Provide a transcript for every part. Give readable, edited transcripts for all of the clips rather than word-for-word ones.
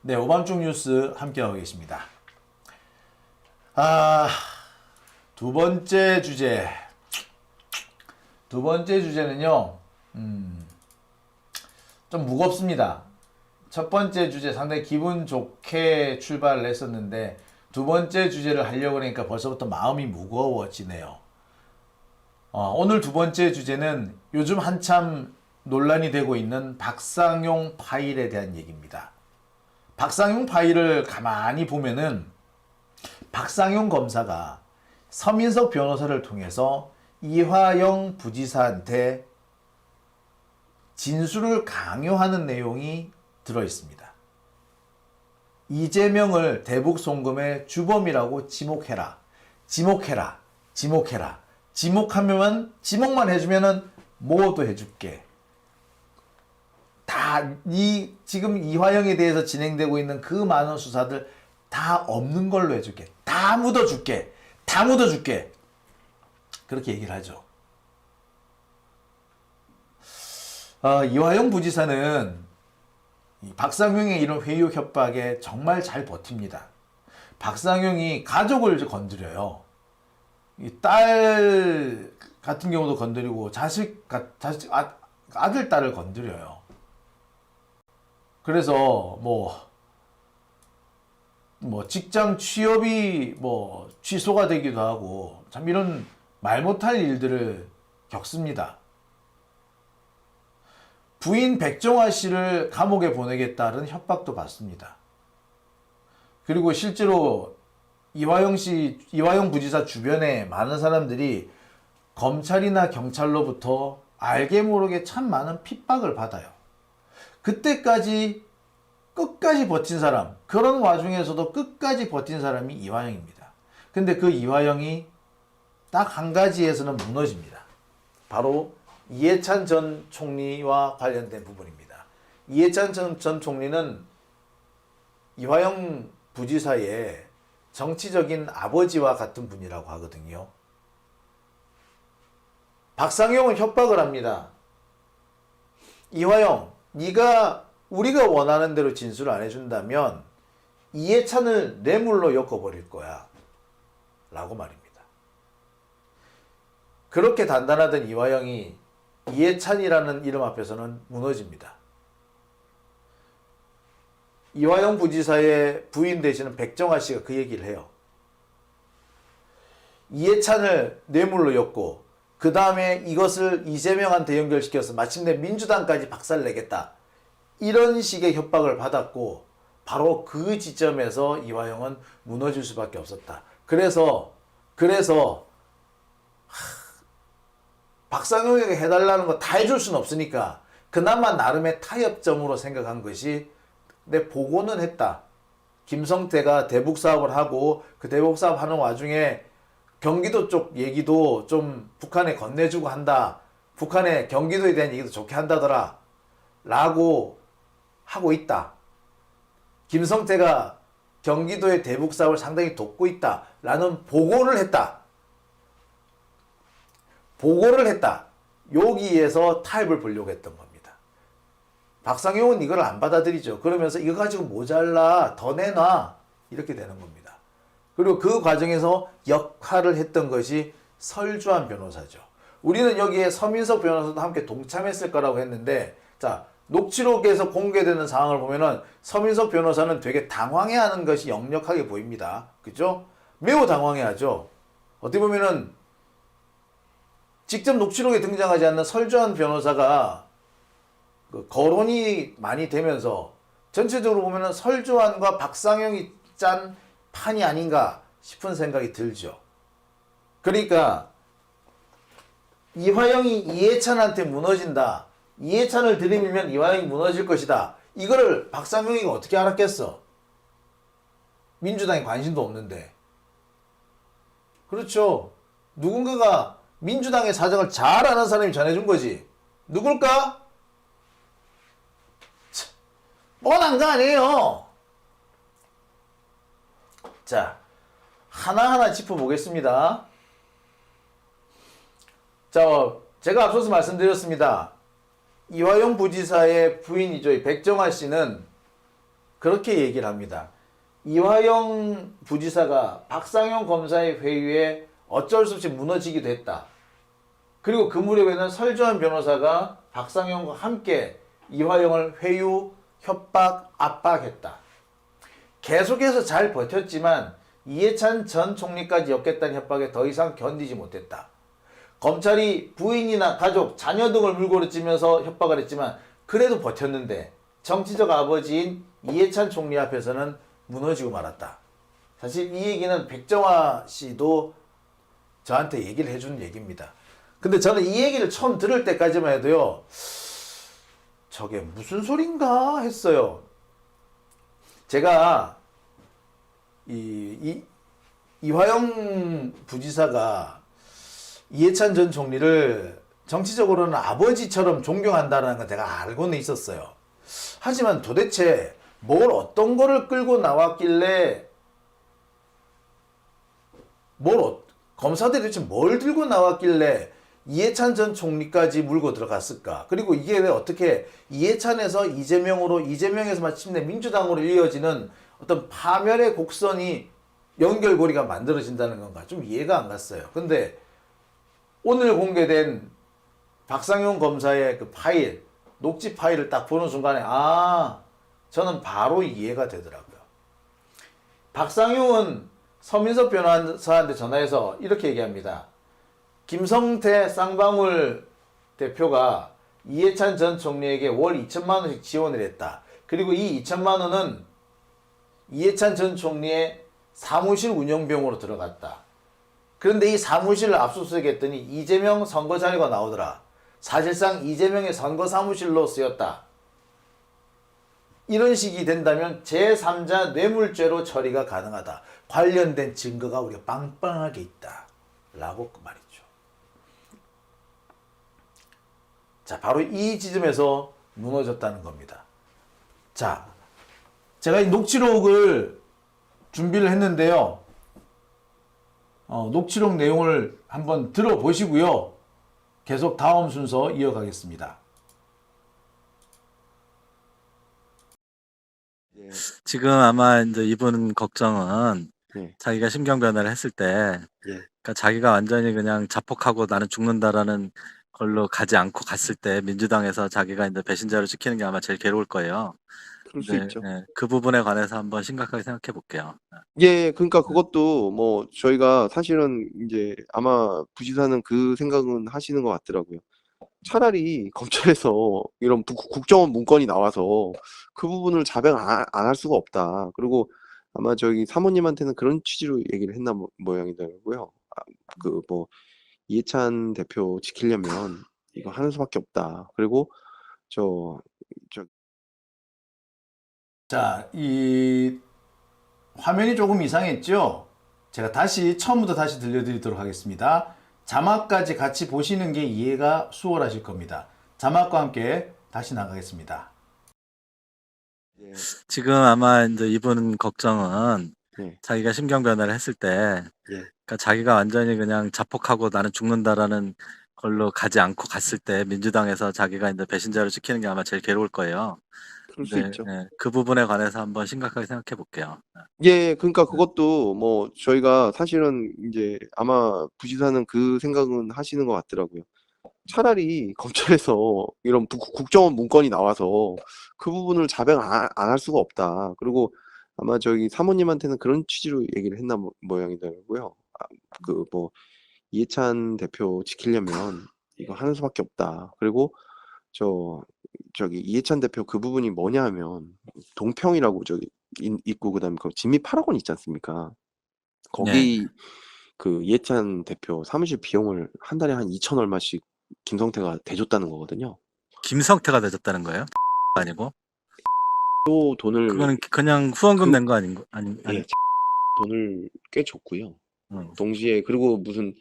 네, 오밤중 뉴스 함께하고 계십니다. 두 번째 주제. 두 번째 주제는요, 좀 무겁습니다. 첫 번째 주제 상당히 기분 좋게 출발을 했었는데, 두 번째 주제를 하려고 하니까 벌써부터 마음이 무거워지네요. 오늘 두 번째 주제는 요즘 한참 논란이 되고 있는 박상용 파일에 대한 얘기입니다. 박상용 파일을 가만히 보면은 박상용 검사가 서민석 변호사를 통해서 이화영 부지사한테 진술을 강요하는 내용이 들어있습니다. 이재명을 대북 송금의 주범이라고 지목해라. 지목해라. 지목해라. 지목만 해주면은 뭐도 해줄게. 지금 이화영에 대해서 진행되고 있는 그 많은 수사들 다 없는 걸로 해줄게. 다 묻어줄게. 다 묻어줄게. 그렇게 얘기를 하죠. 이화영 부지사는 박상용의 이런 회유 협박에 정말 잘 버팁니다. 박상용이 가족을 건드려요. 딸 같은 경우도 건드리고 아들, 딸을 건드려요. 그래서 직장 취업이 취소가 되기도 하고 참 이런 말 못할 일들을 겪습니다. 부인 백정화 씨를 감옥에 보내겠다는 협박도 받습니다. 그리고 실제로 이화영 부지사 주변에 많은 사람들이 검찰이나 경찰로부터 알게 모르게 참 많은 핍박을 받아요. 그때까지 끝까지 버틴 사람, 그런 와중에서도 끝까지 버틴 사람이 이화영입니다. 근데 그 이화영이 딱 한 가지에서는 무너집니다. 바로 이해찬 전 총리와 관련된 부분입니다. 이해찬 전 총리는 이화영 부지사의 정치적인 아버지와 같은 분이라고 하거든요. 박상용은 협박을 합니다. 이화영, 네가 우리가 원하는 대로 진술을 안 해준다면 이해찬을 뇌물로 엮어버릴 거야 라고 말입니다. 그렇게 단단하던 이화영이 이해찬이라는 이름 앞에서는 무너집니다. 이화영 부지사의 부인 되시는 백정화 씨가 그 얘기를 해요. 이해찬을 뇌물로 엮고 그 다음에 이것을 이재명한테 연결시켜서 마침내 민주당까지 박살내겠다. 이런 식의 협박을 받았고 바로 그 지점에서 이화영은 무너질 수밖에 없었다. 그래서 박상용에게 해달라는 거 다 해줄 수는 없으니까 그나마 나름의 타협점으로 생각한 것이 내 보고는 했다. 김성태가 대북 사업을 하고 그 대북 사업 하는 와중에 경기도 쪽 얘기도 좀 북한에 건네주고 한다. 북한의 경기도에 대한 얘기도 좋게 한다더라. 라고 하고 있다. 김성태가 경기도의 대북 사업을 상당히 돕고 있다. 라는 보고를 했다. 여기에서 타협을 보려고 했던 겁니다. 박상용은 이걸 안 받아들이죠. 그러면서 이거 가지고 모자라, 더 내놔. 이렇게 되는 겁니다. 그리고 그 과정에서 역할을 했던 것이 설주한 변호사죠. 우리는 여기에 서민석 변호사도 함께 동참했을 거라고 했는데, 자, 녹취록에서 공개되는 상황을 보면은 서민석 변호사는 되게 당황해하는 것이 역력하게 보입니다. 그죠? 매우 당황해하죠. 어떻게 보면은 직접 녹취록에 등장하지 않는 설주한 변호사가 그 거론이 많이 되면서 전체적으로 보면은 설주한과 박상용이 짠 판이 아닌가 싶은 생각이 들죠. 그러니까 이화영이 이해찬한테 무너진다. 이해찬을 들이밀면 이화영이 무너질 것이다. 이거를 박상용이 어떻게 알았겠어? 민주당에 관심도 없는데. 그렇죠. 누군가가 민주당의 사정을 잘 아는 사람이 전해준 거지. 누굴까? 뻔한 거 아니에요. 자, 하나하나 짚어보겠습니다. 자, 제가 앞서서 말씀드렸습니다. 이화영 부지사의 부인이죠. 백정화 씨는 그렇게 얘기를 합니다. 이화영 부지사가 박상용 검사의 회유에 어쩔 수 없이 무너지기도 했다. 그리고 그 무렵에는 설주환 변호사가 박상용과 함께 이화영을 회유, 협박, 압박했다. 계속해서 잘 버텼지만 이해찬 전 총리까지 엮겠다는 협박에 더 이상 견디지 못했다. 검찰이 부인이나 가족, 자녀 등을 물고를 찌면서 협박을 했지만 그래도 버텼는데 정치적 아버지인 이해찬 총리 앞에서는 무너지고 말았다. 사실 이 얘기는 백정화 씨도 저한테 얘기를 해준 얘기입니다. 근데 저는 이 얘기를 처음 들을 때까지만 해도요, 저게 무슨 소린가 했어요. 제가 이화영 부지사가 이해찬 전 총리를 정치적으로는 아버지처럼 존경한다는 건 제가 알고는 있었어요. 하지만 도대체 어떤 거를 끌고 나왔길래 검사들이 도대체 뭘 들고 나왔길래 이해찬 전 총리까지 물고 들어갔을까? 그리고 이게 왜 어떻게 이해찬에서 이재명으로, 이재명에서 마침내 민주당으로 이어지는 어떤 파멸의 곡선이 연결고리가 만들어진다는 건가? 좀 이해가 안 갔어요. 근데 오늘 공개된 박상용 검사의 그 파일, 녹취 파일을 딱 보는 순간에 저는 바로 이해가 되더라고요. 박상용은 서민석 변호사한테 전화해서 이렇게 얘기합니다. 김성태 쌍방울 대표가 이해찬 전 총리에게 월 2천만 원씩 지원을 했다. 그리고 이 2천만 원은 이해찬 전 총리의 사무실 운영비용으로 들어갔다. 그런데 이 사무실을 압수수색했더니 이재명 선거 자료가 나오더라. 사실상 이재명의 선거 사무실로 쓰였다. 이런 식이 된다면 제3자 뇌물죄로 처리가 가능하다. 관련된 증거가 우리가 빵빵하게 있다. 라고 그 말이죠. 자, 바로 이 지점에서 무너졌다는 겁니다. 자, 제가 이 녹취록을 준비를 했는데요. 녹취록 내용을 한번 들어보시고요. 계속 다음 순서 이어가겠습니다. 지금 아마 이제 이분 걱정은 예, 자기가 심경 변화를 했을 때, 예, 그러니까 자기가 완전히 그냥 자폭하고 나는 죽는다라는 걸로 가지 않고 갔을 때 민주당에서 자기가 이제 배신자로 찍히는 게 아마 제일 괴로울 거예요. 그럴 수 근데 있죠. 그 부분에 관해서 한번 심각하게 생각해 볼게요. 예, 그러니까 그것도 뭐 저희가 사실은 이제 아마 부지사는 그 생각은 하시는 것 같더라고요. 차라리 검찰에서 이런 국정원 문건이 나와서 그 부분을 자백 안 할 수가 없다. 그리고 아마 저기 사모님한테는 그런 취지로 얘기를 했나 모양이더라고요. 그 뭐 이해찬 대표 지키려면 이거 하는 수밖에 없다. 그리고 저 자, 이 화면이 조금 이상했죠? 제가 처음부터 다시 들려드리도록 하겠습니다. 자막까지 같이 보시는 게 이해가 수월하실 겁니다. 자막과 함께 다시 나가겠습니다. 예, 지금 아마 이제 이분 걱정은 예, 자기가 심경 변화를 했을 때, 예, 그러니까 자기가 완전히 그냥 자폭하고 나는 죽는다라는 걸로 가지 않고 갔을 때 민주당에서 자기가 이제 배신자로 찍히는 게 아마 제일 괴로울 거예요. 그럴 수 근데 있죠. 그 부분에 관해서 한번 심각하게 생각해 볼게요. 예, 그러니까 그것도 뭐 저희가 사실은 이제 아마 부지사는 그 생각은 하시는 것 같더라고요. 차라리 검찰에서 이런 국정원 문건이 나와서 그 부분을 자백 안 할 수가 없다. 그리고 아마 저기 사모님한테는 그런 취지로 얘기를 했나 모양이더라고요. 그 뭐 이해찬 대표 지키려면 이거 하는 수밖에 없다. 그리고 저기 이해찬 대표 그 부분이 뭐냐 하면 동평이라고 저기 있고 그다음에 그 진미 8억 원 있지 않습니까? 네. 거기 그 이해찬 대표 사무실 비용을 한 달에 한 2천 얼마씩 김성태가 대줬다는 거거든요. 김성태가 되졌다는 거예요? 아니고? 또 돈을 그거는 그냥 후원금 그 낸 거 아닌가? 아니, 예, 돈을 꽤 줬고요. 응. 동시에 그리고 무슨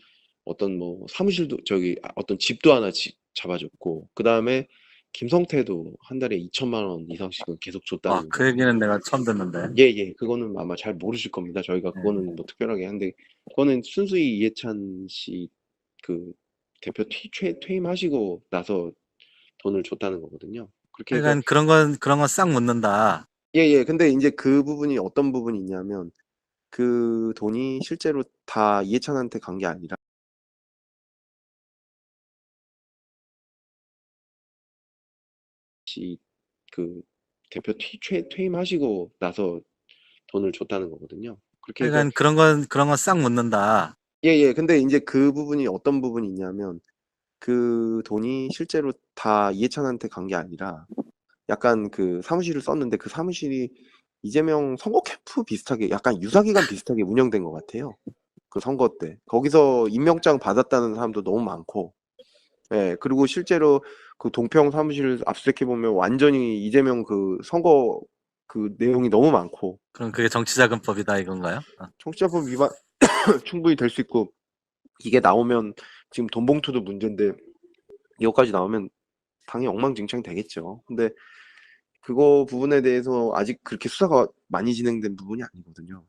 어떤 뭐 사무실도 저기 어떤 집도 하나 잡아줬고 그다음에 김성태도 한 달에 2천만 원 이상씩은 계속 줬다는 그 얘기는 내가 처음 듣는데. 예, 예. 그거는 아마 잘 모르실 겁니다. 저희가 네. 그거는 뭐 특별하게 한데 그거는 순수히 이해찬 씨 그 대표 퇴임하시고 나서 돈을 줬다는 거거든요. 그렇게 해서 하여간 그런 건 싹 묻는다. 예. 근데 이제 그 부분이 어떤 부분이 있냐면 그 돈이 실제로 다 이해찬한테 간 게 아니라 시 그 대표 퇴임하시고 나서 돈을 줬다는 거거든요. 그렇게 해서 하여간 그런 건 싹 묻는다. 근데 이제 그 부분이 어떤 부분이 있냐면 그 돈이 실제로 다 이해찬한테 간 게 아니라 약간 그 사무실을 썼는데 그 사무실이 이재명 선거 캠프 비슷하게 약간 유사기간 비슷하게 운영된 것 같아요. 그 선거 때. 거기서 임명장 받았다는 사람도 너무 많고, 예, 그리고 실제로 그 동평 사무실 압수수색해 보면 완전히 이재명 그 선거 그 내용이 너무 많고, 그럼 그게 정치자금법이다 이건가요? 청취자법 위반 충분히 될 수 있고, 이게 나오면 지금 돈봉투도 문제인데, 이거까지 나오면 당연히 엉망진창이 되겠죠. 근데 그거 부분에 대해서 아직 그렇게 수사가 많이 진행된 부분이 아니거든요.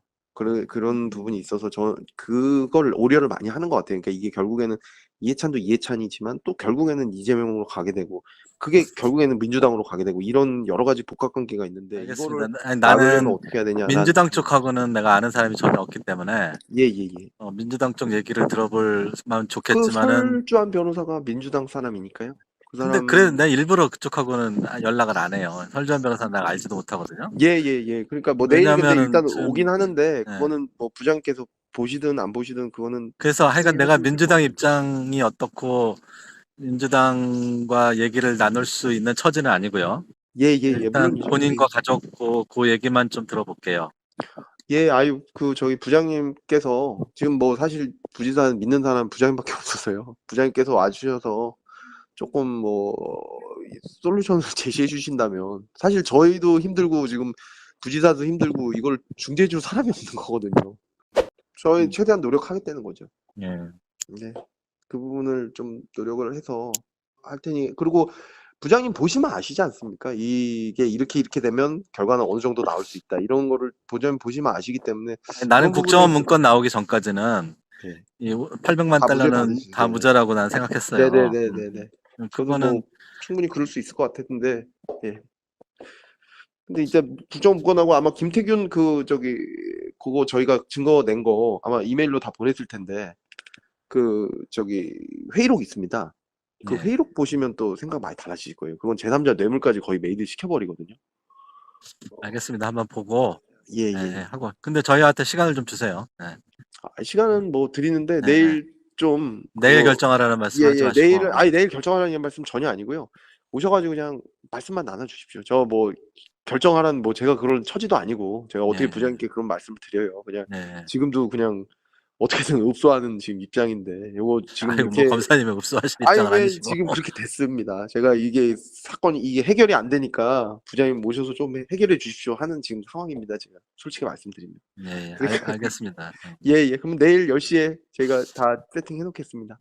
그런 부분이 있어서 그걸 오려를 많이 하는 것 같아요. 그러니까 이게 결국에는 이해찬도 이해찬이지만 또 결국에는 이재명으로 가게 되고 그게 결국에는 민주당으로 가게 되고 이런 여러 가지 복합관계가 있는데 알겠습니다. 이거를 아니, 막으려면 나는 어떻게 해야 되냐라는 민주당 쪽하고는 내가 아는 사람이 전혀 없기 때문에 예. 민주당 쪽 얘기를 들어볼만 그 좋겠지만은 설주한 변호사가 민주당 사람이니까요. 그 근데 그래 사람 내가 일부러 그쪽하고는 연락을 안 해요. 설주한 변호사는 내가 알지도 못하거든요. 그러니까 뭐 내일 근데 왜냐하면은 일단 지금 오긴 하는데 예. 그거는 뭐 부장께서 보시든 안 보시든 그거는 그래서 하여간 확인해 내가 주실 것 민주당 같아요. 입장이 어떻고 민주당과 얘기를 나눌 수 있는 처지는 아니고요. 일단 물론이죠. 본인과 가족 그 얘기만 좀 들어볼게요. 아유, 그, 저희 부장님께서, 지금 뭐 사실 부지사 믿는 사람 부장님밖에 없어서요. 부장님께서 와주셔서 조금 뭐, 솔루션을 제시해 주신다면, 사실 저희도 힘들고, 지금 부지사도 힘들고, 이걸 중재해 줄 사람이 없는 거거든요. 저희 음, 최대한 노력하겠다는 거죠. 예. 네. 그 부분을 좀 노력을 해서 할 테니, 그리고 부장님 보시면 아시지 않습니까? 이게 이렇게 되면 결과는 어느 정도 나올 수 있다. 이런 거를 부장님 보시면 아시기 때문에 아니, 나는 그런 부분에 국정원 있어서 문건 나오기 전까지는 네. 이 800만 다 무죄 달러는 받으시 다 네. 무죄라고 난 생각했어요. 네네네네네. 저도 뭐 그거는 충분히 그럴 수 있을 것 같았는데 예. 근데 이제 국정 문건하고 아마 김태균 그 저기 그거 저희가 증거 낸 거 아마 이메일로 다 보냈을 텐데 그 저기 회의록 있습니다. 그 예. 회의록 보시면 또 생각 많이 달라지실 거예요. 그건 제3자 뇌물까지 거의 메이드 시켜버리거든요. 알겠습니다. 한번 보고 예. 하고 근데 저희한테 시간을 좀 주세요. 시간은 뭐 드리는데 예, 예. 내일 좀 내일 그거 결정하라는 말씀하지 마시고 내일 결정하라는 말씀 전혀 아니고요. 오셔가지고 그냥 말씀만 나눠주십시오. 저 뭐 결정하라는 뭐 제가 그런 처지도 아니고 제가 어떻게 예, 부장님께 그런 말씀을 드려요. 그냥 예. 지금도 그냥 어떻게든 읍소하는 지금 입장인데 요거 지금 아이고 뭐 이렇게 검사님이 흡수하실 아니 입장은 왜 아니시고 지금 그렇게 됐습니다. 제가 이게 사건이 이게 해결이 안 되니까 부장님 모셔서 좀 해결해 주십시오 하는 지금 상황입니다. 제가 솔직히 말씀드립니다. 예, 그러니까 알겠습니다. 그럼 내일 10시에 제가 다 세팅해 놓겠습니다.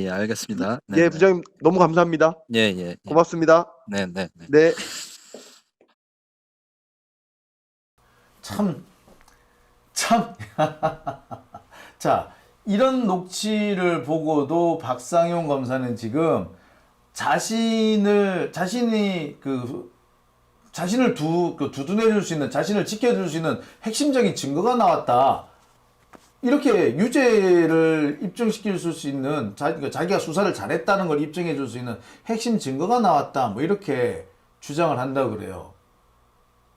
알겠습니다. 부장님 너무 감사합니다. 예. 고맙습니다. 네. 네. 참. 자, 이런 녹취를 보고도 박상용 검사는 지금 자신을 두둔해줄 수 있는, 자신을 지켜줄 수 있는 핵심적인 증거가 나왔다. 이렇게 유죄를 입증시킬 수 있는, 자기가 수사를 잘했다는 걸 입증해 줄 수 있는 핵심 증거가 나왔다. 뭐 이렇게 주장을 한다 그래요.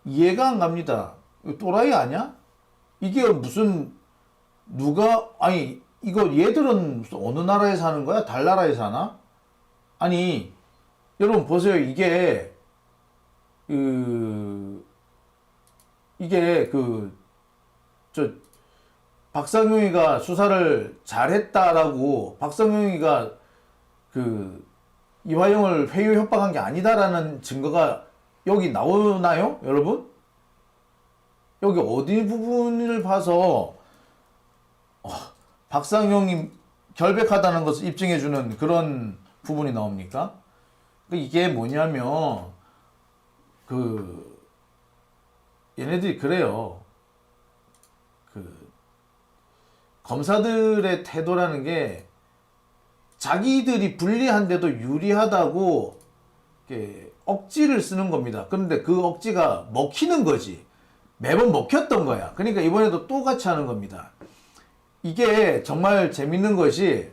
이해가 안 갑니다. 이거 또라이 아니야? 이게 무슨 이거 얘들은 무슨 어느 나라에 사는 거야? 달나라에 사나? 아니, 여러분 보세요. 이게 박상용이가 수사를 잘했다라고 박상용이가 이화영을 회유 협박한 게 아니다라는 증거가 여기 나오나요, 여러분? 여기 어디 부분을 봐서 박상용이 결백하다는 것을 입증해주는 그런 부분이 나옵니까? 이게 뭐냐면 얘네들이 그래요. 검사들의 태도라는 게 자기들이 불리한데도 유리하다고 이렇게 억지를 쓰는 겁니다. 그런데 그 억지가 먹히는 거지. 매번 먹혔던 거야. 그러니까 이번에도 똑같이 하는 겁니다. 이게 정말 재밌는 것이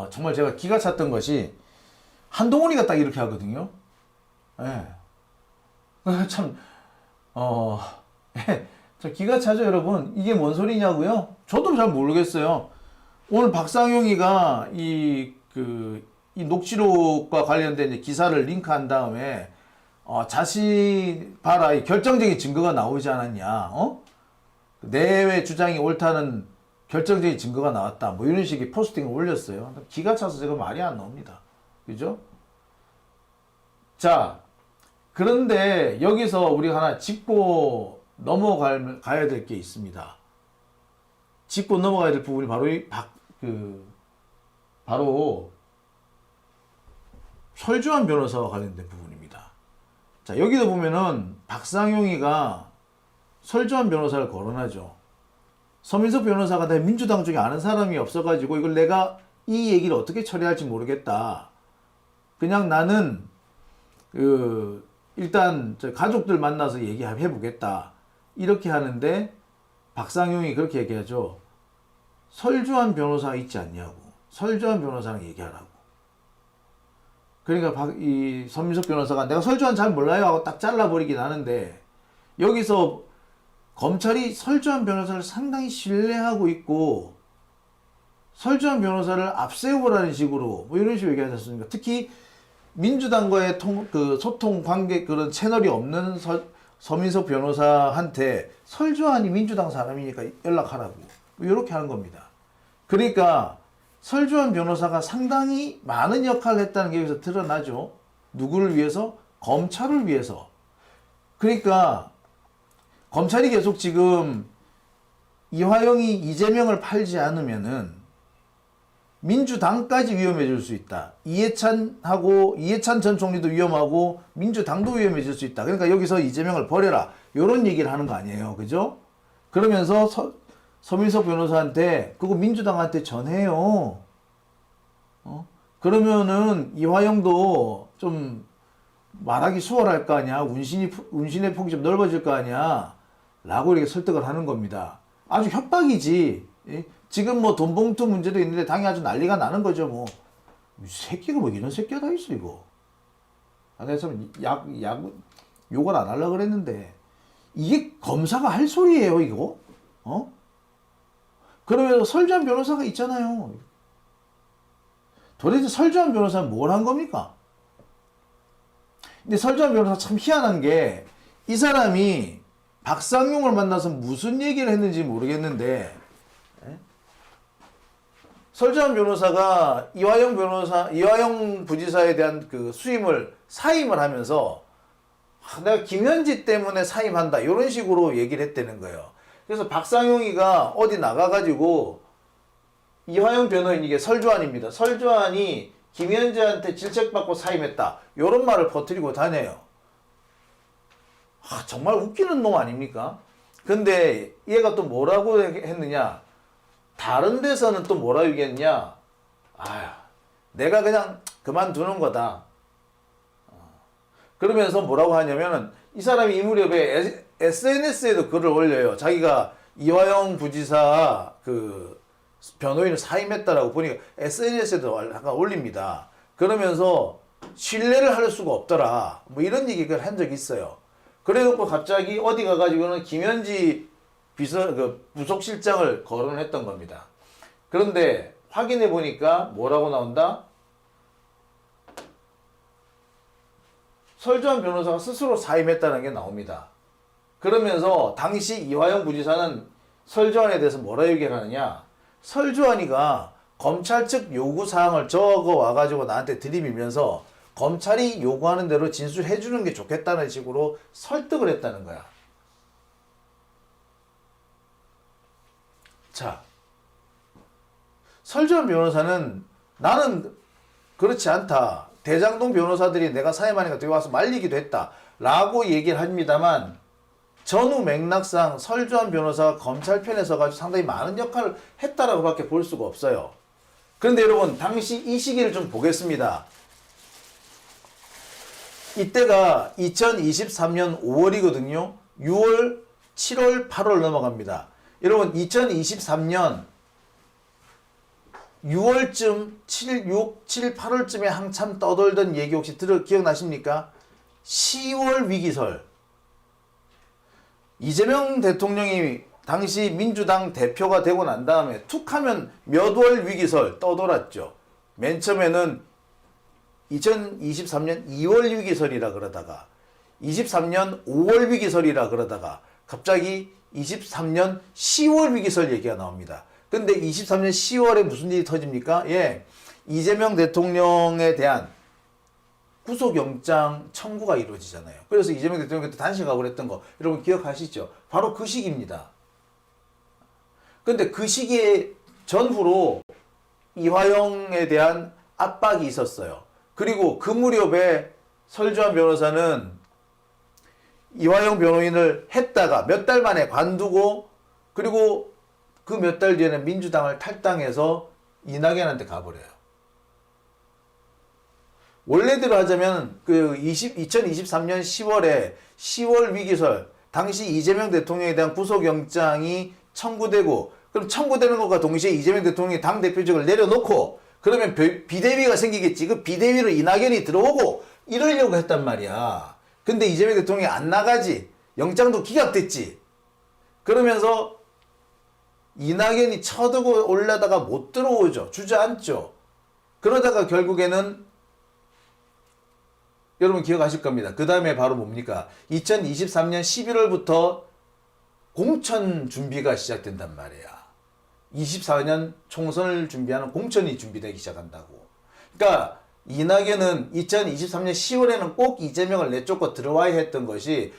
정말 제가 기가 찼던 것이 한동훈이가 딱 이렇게 하거든요. 예. 참 저 기가 차죠, 여러분. 이게 뭔 소리냐고요? 저도 잘 모르겠어요. 오늘 박상용이가 이 녹취록과 관련된 이제 기사를 링크한 다음에 자신 봐라, 이 결정적인 증거가 나오지 않았냐, 내 주장이 옳다는 결정적인 증거가 나왔다, 뭐 이런 식의 포스팅을 올렸어요. 기가 차서 제가 말이 안 나옵니다. 그죠? 자, 그런데 여기서 우리가 하나 짚고 넘어가야 될 게 있습니다. 짚고 넘어가야 될 부분이 바로 설주환 변호사와 관련된 부분입니다. 자, 여기도 보면은 박상용이가 설주환 변호사를 거론하죠. 서민석 변호사가 내 민주당 쪽에 아는 사람이 없어가지고 이걸 내가 이 얘기를 어떻게 처리할지 모르겠다. 그냥 나는 일단 저 가족들 만나서 얘기해 보겠다. 이렇게 하는데 박상용이 그렇게 얘기하죠. 설주환 변호사 있지 않냐고. 설주환 변호사랑 얘기하라고. 그러니까 이 서민석 변호사가 내가 설주환 잘 몰라요 하고 딱 잘라버리긴 하는데, 여기서 검찰이 설주환 변호사를 상당히 신뢰하고 있고 설주환 변호사를 앞세우라는 식으로 뭐 이런 식으로 얘기하지 않습니까? 특히 민주당과의 소통 관계 그런 채널이 없는 서민석 변호사한테 설주환이 민주당 사람이니까 연락하라고 뭐 이렇게 하는 겁니다. 그러니까 설주환 변호사가 상당히 많은 역할을 했다는 게 여기서 드러나죠. 누구를 위해서? 검찰을 위해서. 그러니까 검찰이 계속 지금 이화영이 이재명을 팔지 않으면은 민주당까지 위험해질 수 있다. 이해찬 전 총리도 위험하고 민주당도 위험해질 수 있다. 그러니까 여기서 이재명을 버려라. 이런 얘기를 하는 거 아니에요. 그죠? 그러면서 서민석 변호사한테 그거 민주당한테 전해요. 그러면은 이화영도 좀 말하기 수월할 거 아니야. 운신의 폭이 좀 넓어질 거 아니야. 라고 이렇게 설득을 하는 겁니다. 아주 협박이지. 지금 뭐 돈봉투 문제도 있는데 당이 아주 난리가 나는 거죠. 뭐 새끼가 뭐 이런 새끼가 다 있어 이거. 내가 참 욕을 안 하려고 그랬는데 이게 검사가 할 소리예요 이거. 그러면 설주환 변호사가 있잖아요. 도대체 설주환 변호사는 뭘 한 겁니까? 근데 설주환 변호사 참 희한한 게 이 사람이 박상용을 만나서 무슨 얘기를 했는지 모르겠는데, 설주환 변호사가 이화영 부지사에 대한 사임을 하면서 내가 김현지 때문에 사임한다 이런 식으로 얘기를 했다는 거예요. 그래서 박상용이가 어디 나가가지고 이화영 변호인, 이게 설주환입니다. 설주환이 김현지한테 질책받고 사임했다 이런 말을 퍼뜨리고 다녀요. 정말 웃기는 놈 아닙니까? 근데 얘가 또 뭐라고 했느냐, 다른 데서는 또 뭐라고 얘기했냐, 내가 그냥 그만두는 거다. 그러면서 뭐라고 하냐면은 이 사람이 이 무렵에 SNS에도 글을 올려요. 자기가 이화영 부지사 변호인을 사임했다라고 보니까 SNS에도 약간 올립니다. 그러면서 신뢰를 할 수가 없더라. 뭐 이런 얘기를 한 적이 있어요. 그래놓고 갑자기 어디 가가지고는 김현지 부속실장을 거론했던 겁니다. 그런데 확인해 보니까 뭐라고 나온다? 설주환 변호사가 스스로 사임했다는 게 나옵니다. 그러면서 당시 이화영 부지사는 설주환에 대해서 뭐라 얘기를 하느냐, 설주환이가 검찰 측 요구사항을 적어 와가지고 나한테 들이밀면서 검찰이 요구하는 대로 진술해 주는 게 좋겠다는 식으로 설득을 했다는 거야. 자, 설주환 변호사는 나는 그렇지 않다. 대장동 변호사들이 내가 사임하니까 뒤에 와서 말리기도 했다. 라고 얘기를 합니다만 전후 맥락상 설주환 변호사가 검찰 편에 서가지고 상당히 많은 역할을 했다라고 밖에 볼 수가 없어요. 그런데 여러분, 당시 이 시기를 좀 보겠습니다. 이때가 2023년 5월이거든요. 6월, 7월, 8월 넘어갑니다. 여러분 2023년 6월쯤 6, 7, 8월쯤에 한참 떠돌던 얘기 혹시 기억나십니까? 10월 위기설. 이재명 대통령이 당시 민주당 대표가 되고 난 다음에 툭 하면 몇 월 위기설 떠돌았죠. 맨 처음에는 2023년 2월 위기설이라 그러다가 23년 5월 위기설이라 그러다가 갑자기 23년 10월 위기설 얘기가 나옵니다. 근데 23년 10월에 무슨 일이 터집니까? 예, 이재명 대통령에 대한 구속영장 청구가 이루어지잖아요. 그래서 이재명 대통령이 그때 단식하고 그랬던 거 여러분 기억하시죠? 바로 그 시기입니다. 근데 그 시기에 전후로 이화영에 대한 압박이 있었어요. 그리고 그 무렵에 설주환 변호사는 이화영 변호인을 했다가 몇 달 만에 관두고 그리고 그 몇 달 뒤에는 민주당을 탈당해서 이낙연한테 가버려요. 원래대로 하자면 그 2023년 10월에 10월 위기설 당시 이재명 대통령에 대한 구속영장이 청구되고 그럼 청구되는 것과 동시에 이재명 대통령이 당대표직을 내려놓고 그러면 비대위가 생기겠지. 그 비대위로 이낙연이 들어오고 이러려고 했단 말이야. 근데 이재명 대통령이 안 나가지. 영장도 기각됐지. 그러면서 이낙연이 쳐들고 올라다가 못 들어오죠. 주저앉죠. 그러다가 결국에는 여러분 기억하실 겁니다. 그 다음에 바로 뭡니까? 2023년 11월부터 공천 준비가 시작된단 말이야. 24년 총선을 준비하는 공천이 준비되기 시작한다고. 그러니까 이낙연은 2023년 10월에는 꼭 이재명을 내쫓고 들어와야 했던 것이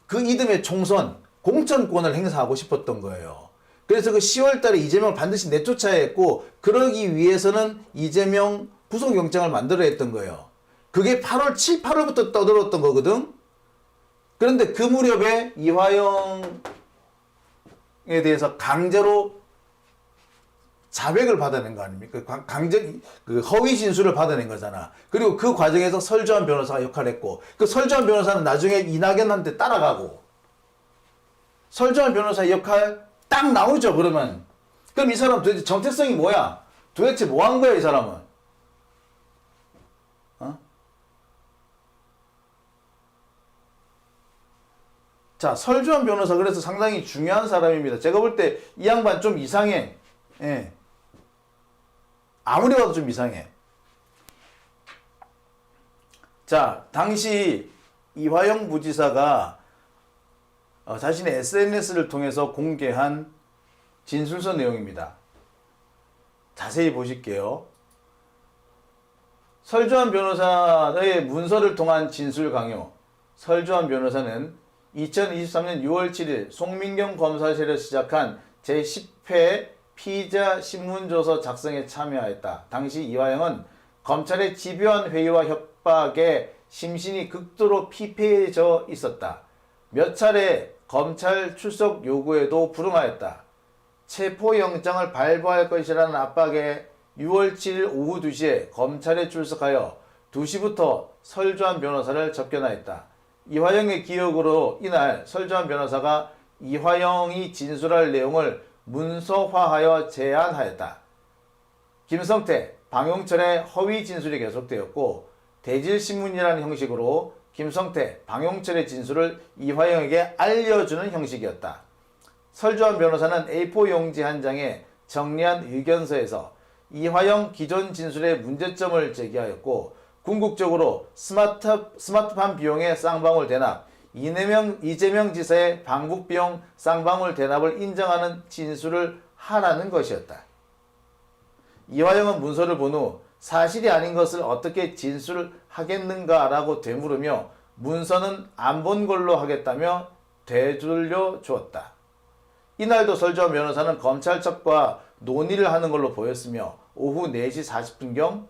그 이듬해 총선 공천권을 행사하고 싶었던 거예요. 그래서 그 10월 달에 이재명을 반드시 내쫓아야 했고 그러기 위해서는 이재명 구속영장을 만들어야 했던 거예요. 그게 8월, 7, 8월부터 떠들었던 거거든. 그런데 그 무렵에 이화영에 대해서 강제로 자백을 받아낸 거 아닙니까? 그 허위 진술을 받아낸 거잖아. 그리고 그 과정에서 설주환 변호사가 역할을 했고, 그 설주환 변호사는 나중에 이낙연한테 따라가고, 설주환 변호사 역할 딱 나오죠, 그러면. 그럼 이 사람 도대체 정체성이 뭐야? 도대체 뭐 한 거야, 이 사람은? 자, 설주환 변호사 그래서 상당히 중요한 사람입니다. 제가 볼 때 이 양반 좀 이상해. 예. 아무리 봐도 좀 이상해. 자, 당시 이화영 부지사가 자신의 SNS를 통해서 공개한 진술서 내용입니다. 자세히 보실게요. 설주환 변호사의 문서를 통한 진술 강요. 설주환 변호사는 2023년 6월 7일 송민경 검사실에서 시작한 제10회 피의자 신문조서 작성에 참여하였다. 당시 이화영은 검찰의 집요한 회의와 협박에 심신이 극도로 피폐해져 있었다. 몇 차례 검찰 출석 요구에도 불응하였다. 체포영장을 발부할 것이라는 압박에 6월 7일 오후 2시에 검찰에 출석하여 2시부터 설주환 변호사를 접견하였다. 이화영의 기억으로 이날 설주환 변호사가 이화영이 진술할 내용을 문서화하여 제안하였다. 김성태, 방용철의 허위 진술이 계속되었고 대질신문이라는 형식으로 김성태, 방용철의 진술을 이화영에게 알려주는 형식이었다. 설주환 변호사는 A4 용지 한 장에 정리한 의견서에서 이화영 기존 진술의 문제점을 제기하였고 궁극적으로 스마트팜 비용의 쌍방울 대납, 이재명 지사의 방북 비용 쌍방울 대납을 인정하는 진술을 하라는 것이었다. 이화영은 문서를 본 후 사실이 아닌 것을 어떻게 진술을 하겠는가라고 되물으며 문서는 안 본 걸로 하겠다며 되돌려 주었다. 이날도 설주환 변호사는 검찰 측과 논의를 하는 걸로 보였으며 오후 4시 40분경,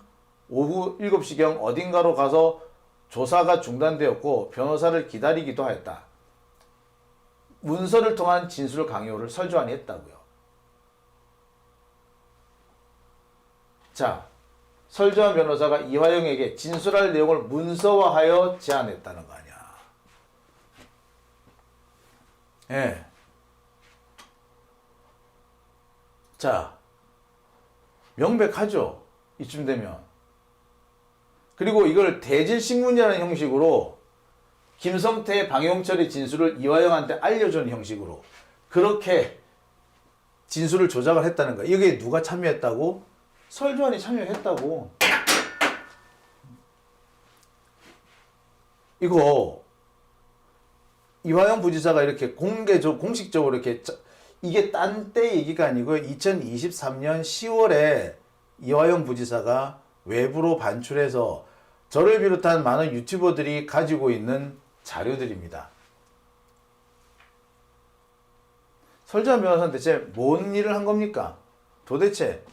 오후 7시경 어딘가로 가서 조사가 중단되었고 변호사를 기다리기도 하였다. 문서를 통한 진술 강요를 설주환이 했다고요. 자, 설주환 변호사가 이화영에게 진술할 내용을 문서화하여 제안했다는 거 아니야. 예. 자, 명백하죠. 이쯤 되면. 그리고 이걸 대질신문이라는 형식으로 김성태, 방용철의 진술을 이화영한테 알려주는 형식으로 그렇게 진술을 조작을 했다는 거야. 이게 누가 참여했다고? 설주환이 참여했다고. 이거 이화영 부지사가 이렇게 공식적으로 이렇게 이게 딴 때 얘기가 아니고요. 2023년 10월에 이화영 부지사가 외부로 반출해서 저를 비롯한 많은 유튜버들이 가지고 있는 자료들입니다. 설주환 변호사는 대체 뭔 일을 한 겁니까? 도대체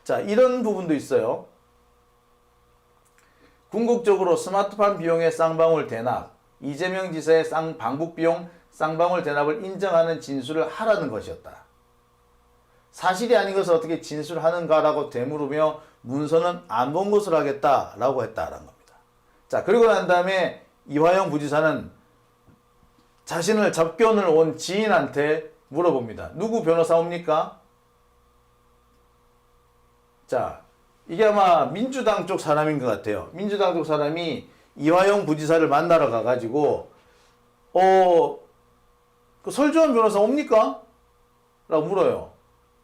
자, 이런 부분도 있어요. 궁극적으로 스마트팜 비용의 쌍방울 대납, 이재명 지사의 방북 비용 쌍방울 대납을 인정하는 진술을 하라는 것이었다. 사실이 아닌 것을 어떻게 진술하는가라고 되물으며 문서는 안 본 것으로 하겠다라고 했다라는 겁니다. 자, 그리고 난 다음에 이화영 부지사는 자신을 접견을 온 지인한테 물어봅니다. 누구 변호사 옵니까? 자, 이게 아마 민주당 쪽 사람인 것 같아요. 민주당 쪽 사람이 이화영 부지사를 만나러 가가지고 그 설주환 변호사 옵니까? 라고 물어요.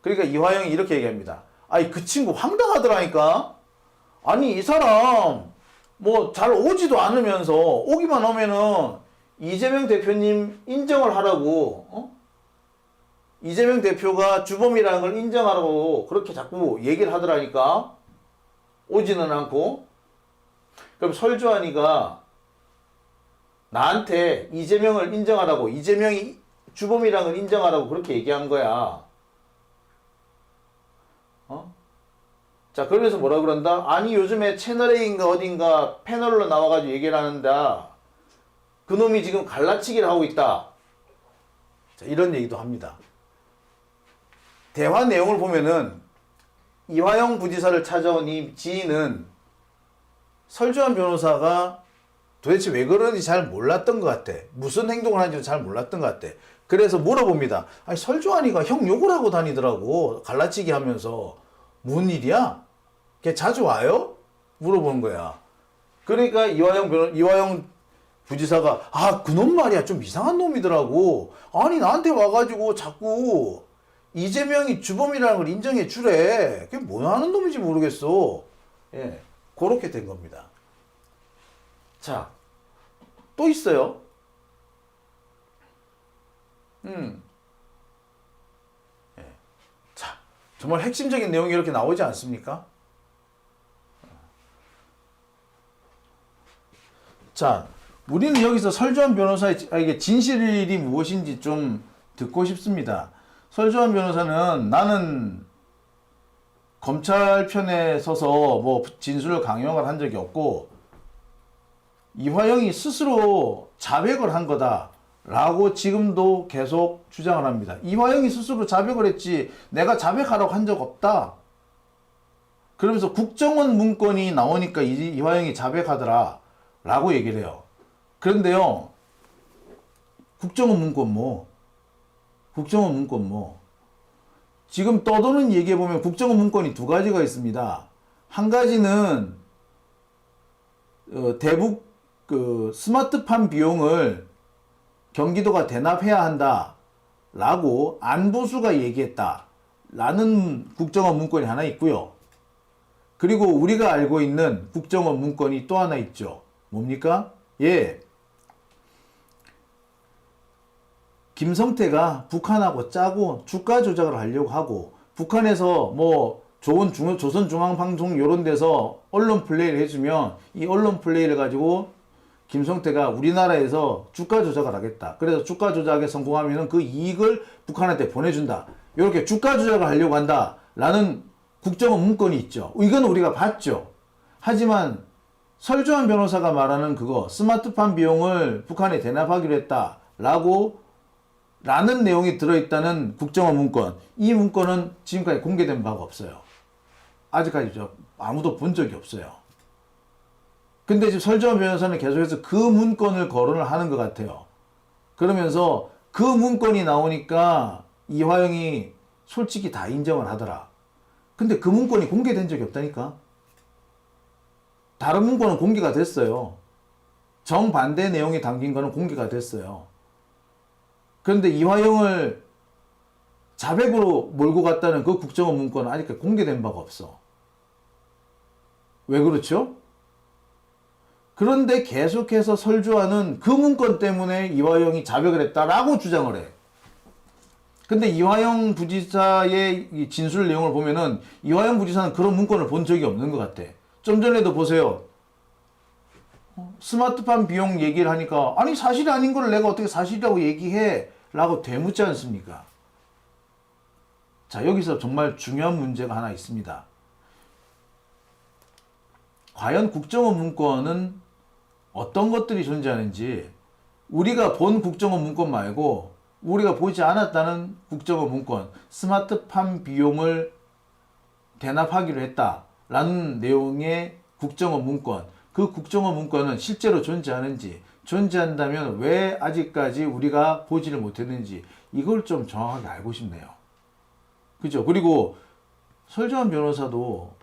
그러니까 이화영이 이렇게 얘기합니다. 아니 그 친구 황당하더라니까. 아니 이 사람 뭐 잘 오지도 않으면서 오기만 하면은 이재명 대표님 인정을 하라고 이재명 대표가 주범이라는 걸 인정하라고 그렇게 자꾸 얘기를 하더라니까. 오지는 않고. 그럼 설주환이가 나한테 이재명을 인정하라고, 이재명이 주범이라는 걸 인정하라고 그렇게 얘기한 거야. 자, 그러면서 뭐라 그런다? 아니 요즘에 채널A인가 어딘가 패널로 나와가지고 얘기를 하는다. 그놈이 지금 갈라치기를 하고 있다. 자, 이런 얘기도 합니다. 대화 내용을 보면은 이화영 부지사를 찾아온 이 지인은 설주환 변호사가 도대체 왜 그러는지 잘 몰랐던 것 같아. 무슨 행동을 하는지도 잘 몰랐던 것 같아. 그래서 물어봅니다. 아니 설주환이가 형 욕을 하고 다니더라고. 갈라치기 하면서. 무슨 일이야? 걔 자주 와요? 물어보는 거야. 그러니까 이화영 부지사가 그놈 말이야 좀 이상한 놈이더라고. 아니 나한테 와가지고 자꾸 이재명이 주범이라는 걸 인정해 주래. 그게 뭐 하는 놈인지 모르겠어. 예, 그렇게 된 겁니다. 자, 또 있어요. 예. 자, 정말 핵심적인 내용이 이렇게 나오지 않습니까? 자, 우리는 여기서 설주환 변호사의 진실이 무엇인지 좀 듣고 싶습니다. 설주환 변호사는 나는 검찰 편에 서서 뭐 진술을 강요를 한 적이 없고 이화영이 스스로 자백을 한 거다라고 지금도 계속 주장을 합니다. 이화영이 스스로 자백을 했지 내가 자백하라고 한 적 없다. 그러면서 국정원 문건이 나오니까 이화영이 자백하더라 라고 얘기를 해요. 그런데요, 국정원 문건 지금 떠도는 얘기에 보면 국정원 문건이 두 가지가 있습니다. 한 가지는 대북 스마트팜 비용을 경기도가 대납해야 한다 라고 안보수가 얘기했다 라는 국정원 문건이 하나 있고요. 그리고 우리가 알고 있는 국정원 문건이 또 하나 있죠. 뭡니까? 예. 김성태가 북한하고 짜고 주가 조작을 하려고 하고 북한에서 뭐 좋은 조선중앙방송 이런 데서 언론 플레이를 해주면 이 언론 플레이를 가지고 김성태가 우리나라에서 주가 조작을 하겠다. 그래서 주가 조작에 성공하면 그 이익을 북한한테 보내준다. 이렇게 주가 조작을 하려고 한다. 라는 국정원 문건이 있죠. 이건 우리가 봤죠. 하지만 설주환 변호사가 말하는 그거 스마트팜 비용을 북한에 대납하기로 했다. 라는 내용이 들어있다는 국정원 문건. 이 문건은 지금까지 공개된 바가 없어요. 아직까지 아무도 본 적이 없어요. 근데 지금 설정원 변호사는 계속해서 그 문건을 거론을 하는 것 같아요. 그러면서 그 문건이 나오니까 이화영이 솔직히 다 인정을 하더라. 근데 그 문건이 공개된 적이 없다니까. 다른 문건은 공개가 됐어요. 정반대 내용이 담긴 거는 공개가 됐어요. 그런데 이화영을 자백으로 몰고 갔다는 그 국정원 문건은 아직까지 공개된 바가 없어. 왜 그렇죠? 그런데 계속해서 설주하는 그 문건 때문에 이화영이 자백을 했다라고 주장을 해. 근데 이화영 부지사의 이 진술 내용을 보면은 이화영 부지사는 그런 문건을 본 적이 없는 것 같아. 좀 전에도 보세요. 스마트팜 비용 얘기를 하니까 아니 사실이 아닌 걸 내가 어떻게 사실이라고 얘기해? 라고 되묻지 않습니까? 자, 여기서 정말 중요한 문제가 하나 있습니다. 과연 국정원 문건은 어떤 것들이 존재하는지 우리가 본 국정원 문건 말고 우리가 보지 않았다는 국정원 문건, 스마트팜 비용을 대납하기로 했다라는 내용의 국정원 문건, 그 국정원 문건은 실제로 존재하는지, 존재한다면 왜 아직까지 우리가 보지를 못했는지 이걸 좀 정확하게 알고 싶네요. 그죠? 그리고 설정원 변호사도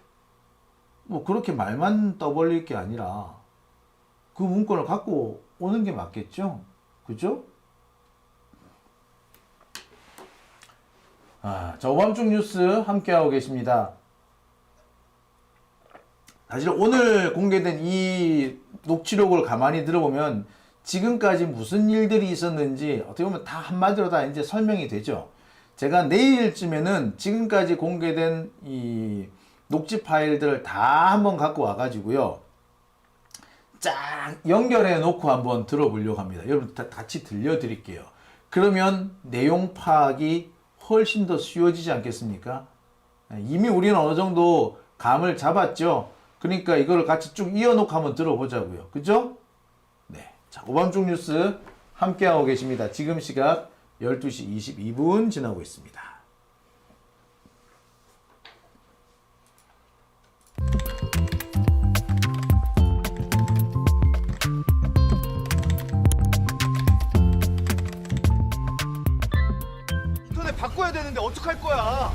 뭐 그렇게 말만 떠벌릴 게 아니라 그 문건을 갖고 오는 게 맞겠죠? 그죠? 자, 오밤중 뉴스 함께하고 계십니다. 사실 오늘 공개된 이 녹취록을 가만히 들어보면 지금까지 무슨 일들이 있었는지 어떻게 보면 다 한마디로 다 이제 설명이 되죠. 제가 내일쯤에는 지금까지 공개된 이 녹취 파일들을 다 한번 갖고 와가지고요. 쫙 연결해 놓고 한번 들어보려고 합니다. 여러분 같이 들려드릴게요. 그러면 내용 파악이 훨씬 더 쉬워지지 않겠습니까? 이미 우리는 어느 정도 감을 잡았죠. 그러니까 이거를 같이 쭉 이어놓고 한번 들어보자고요. 그죠? 네. 자, 오밤중 뉴스 함께하고 계십니다. 지금 시각 12시 22분 지나고 있습니다. 인터넷 바꿔야 되는데 어떡할 거야?